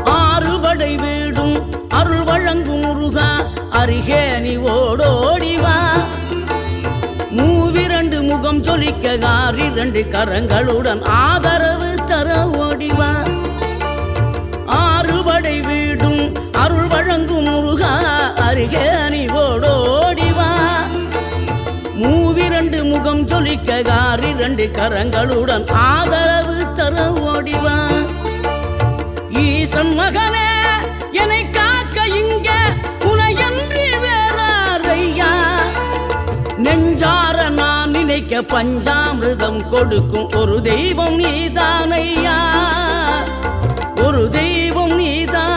ஆறுபடை வீடும் அருள் வழங்கும் முருகா அருகே நீ ஓடோடிவா. மூவிரண்டு முகம் சொலிக்க ஆறிரண்டு கரங்களுடன் ஆதரவு தர ஓடிவா. ஆறுபடை வீடும் அருள் வழங்கும் முருகா அருகே நீ ஓடோடிவா. மூவிரண்டு முகம் சொலிக்க ஆறிரண்டு கரங்களுடன் ஆதரவு தர ஓடிவா. ஈசன் மகனே என்னை காக்க இங்க உனையன்றி வேறாரையா. நெஞ்சார நான் நினைக்க பஞ்சாமிர்தம் கொடுக்கும் ஒரு தெய்வம் நீதானையா. ஒரு தெய்வம் நீதான்.